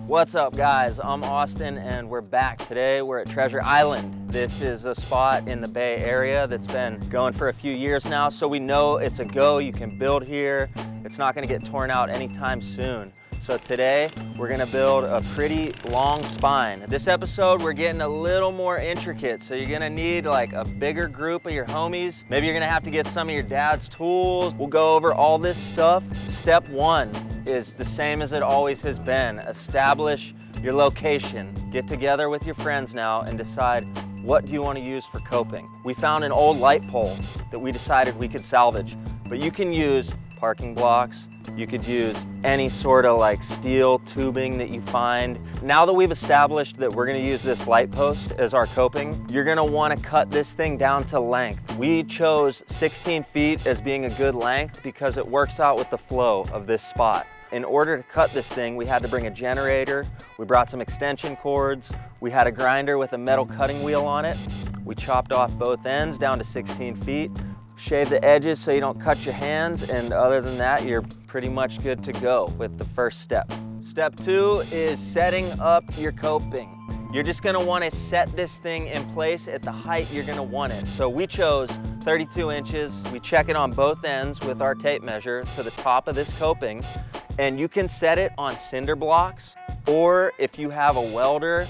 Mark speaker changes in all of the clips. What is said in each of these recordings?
Speaker 1: What's up guys, I'm Austin and we're back. Today we're at Treasure Island. This is a spot in the Bay Area that's been going for a few years now, so we know it's a go. You can build here. It's not gonna get torn out anytime soon. So today we're gonna build a pretty long spine. This episode we're getting a little more intricate, so you're gonna need like a bigger group of your homies. Maybe you're gonna have to get some of your dad's tools. We'll go over all this stuff. Step one is the same as it always has been. Establish your location. Get together with your friends now and decide, what do you want to use for coping? We found an old light pole that we decided we could salvage, but you can use parking blocks. You could use any sort of like steel tubing that you find. Now that we've established that we're gonna use this light post as our coping, you're gonna wanna cut this thing down to length. We chose 16 feet as being a good length because it works out with the flow of this spot. In order to cut this thing, we had to bring a generator. We brought some extension cords. We had a grinder with a metal cutting wheel on it. We chopped off both ends down to 16 feet. Shave the edges so you don't cut your hands, and other than that, you're pretty much good to go with the first step. Step two is setting up your coping. You're just gonna wanna set this thing in place at the height you're gonna want it. So we chose 32 inches. We check it on both ends with our tape measure to the top of this coping, and you can set it on cinder blocks, or if you have a welder,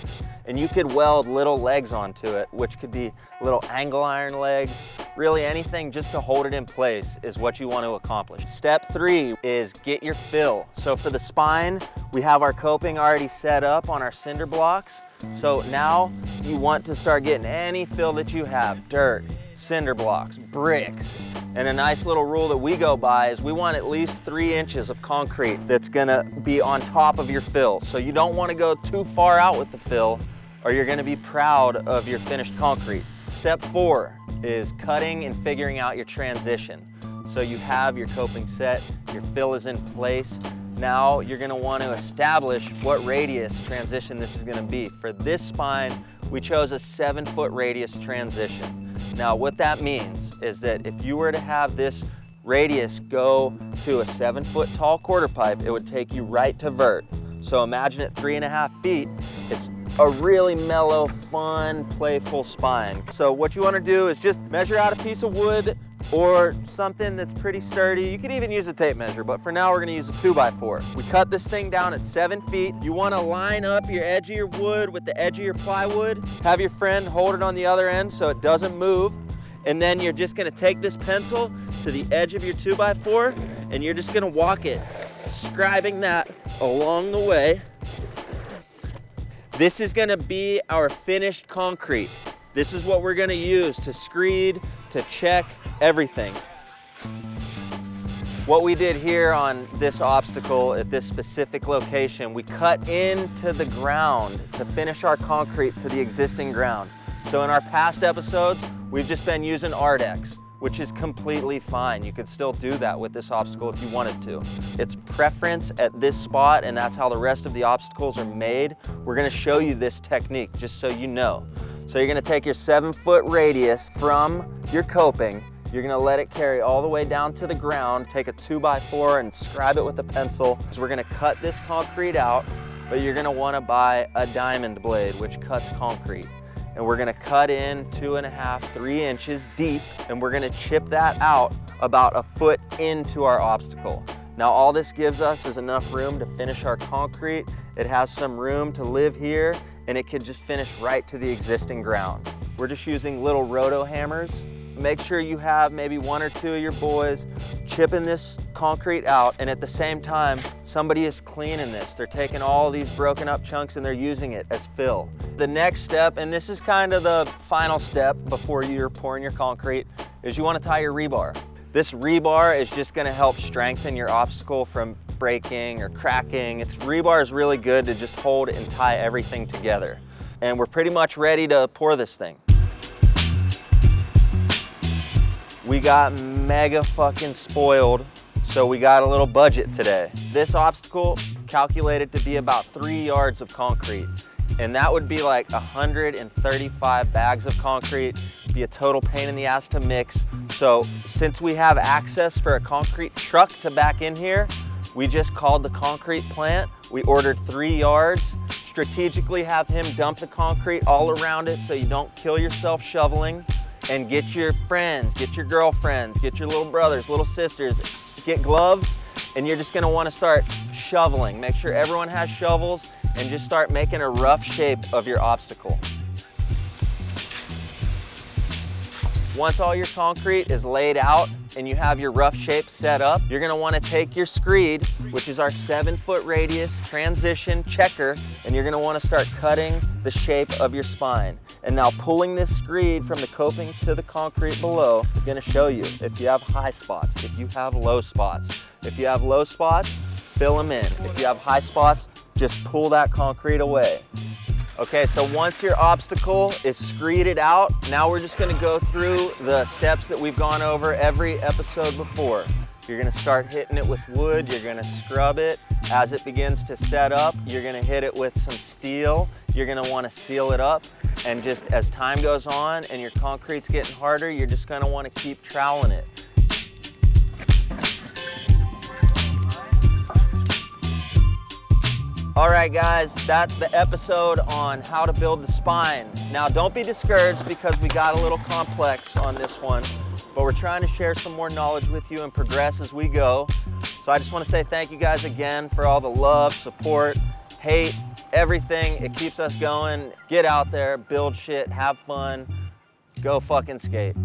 Speaker 1: and you could weld little legs onto it, which could be little angle iron legs. Really anything just to hold it in place is what you want to accomplish. Step three is get your fill. So for the spine, we have our coping already set up on our cinder blocks. So now you want to start getting any fill that you have, dirt, cinder blocks, bricks. And a nice little rule that we go by is we want at least 3 inches of concrete that's gonna be on top of your fill. So you don't want to go too far out with the fill, or you're gonna be proud of your finished concrete. Step four is cutting and figuring out your transition. So you have your coping set, your fill is in place. Now you're gonna want to establish what radius transition this is gonna be. For this spine, we chose a 7-foot radius transition. Now what that means is that if you were to have this radius go to a 7-foot tall quarter pipe, it would take you right to vert. So imagine at 3.5 feet, it's a really mellow, fun, playful spine. So what you want to do is just measure out a piece of wood or something that's pretty sturdy. You could even use a tape measure, but for now we're going to use a 2x4. We cut this thing down at 7 feet. You want to line up your edge of your wood with the edge of your plywood. Have your friend hold it on the other end so it doesn't move. And then you're just going to take this pencil to the edge of your 2x4 and you're just going to walk it, scribing that along the way. This is gonna be our finished concrete. This is what we're gonna use to screed, to check everything. What we did here on this obstacle at this specific location, we cut into the ground to finish our concrete to the existing ground. So in our past episodes, we've just been using Ardex, which is completely fine. You could still do that with this obstacle if you wanted to. It's preference at this spot, and that's how the rest of the obstacles are made. We're gonna show you this technique just so you know. So you're gonna take your 7-foot radius from your coping, you're gonna let it carry all the way down to the ground, take a 2x4 and scribe it with a pencil. So we're gonna cut this concrete out, but you're gonna wanna buy a diamond blade, which cuts concrete. And we're gonna cut in 2.5, 3 inches deep, and we're gonna chip that out about a foot into our obstacle. Now all this gives us is enough room to finish our concrete. It has some room to live here, and it could just finish right to the existing ground. We're just using little roto hammers. Make sure you have maybe 1 or 2 of your boys chipping this concrete out, and at the same time, somebody is cleaning this. They're taking all these broken up chunks and they're using it as fill. The next step, and this is kind of the final step before you're pouring your concrete, is you want to tie your rebar. This rebar is just going to help strengthen your obstacle from breaking or cracking. Rebar is really good to just hold and tie everything together. And we're pretty much ready to pour this thing. We got mega fucking spoiled, so we got a little budget today. This obstacle calculated to be about 3 yards of concrete, and that would be like 135 bags of concrete. be a total pain in the ass to mix. So since we have access for a concrete truck to back in here, we just called the concrete plant. We ordered 3 yards, strategically have him dump the concrete all around it so you don't kill yourself shoveling, and get your friends, get your girlfriends, get your little brothers, little sisters, get gloves, and you're just gonna wanna start shoveling. Make sure everyone has shovels and just start making a rough shape of your obstacle. Once all your concrete is laid out and you have your rough shape set up, you're gonna wanna take your screed, which is our 7-foot radius transition checker, and you're gonna wanna start cutting the shape of your spine. And now pulling this screed from the coping to the concrete below is gonna show you if you have high spots, if you have low spots. If you have low spots, fill them in. If you have high spots, just pull that concrete away. Okay, so once your obstacle is screeded out, now we're just gonna go through the steps that we've gone over every episode before. You're gonna start hitting it with wood, you're gonna scrub it. As it begins to set up, you're gonna hit it with some steel. You're gonna wanna seal it up. And just as time goes on and your concrete's getting harder, you're just gonna wanna keep troweling it. All right, guys, that's the episode on how to build the spine. Now, don't be discouraged because we got a little complex on this one, but we're trying to share some more knowledge with you and progress as we go. So I just want to say thank you guys again for all the love, support, hate, everything. It keeps us going. Get out there, build shit, have fun, go fucking skate.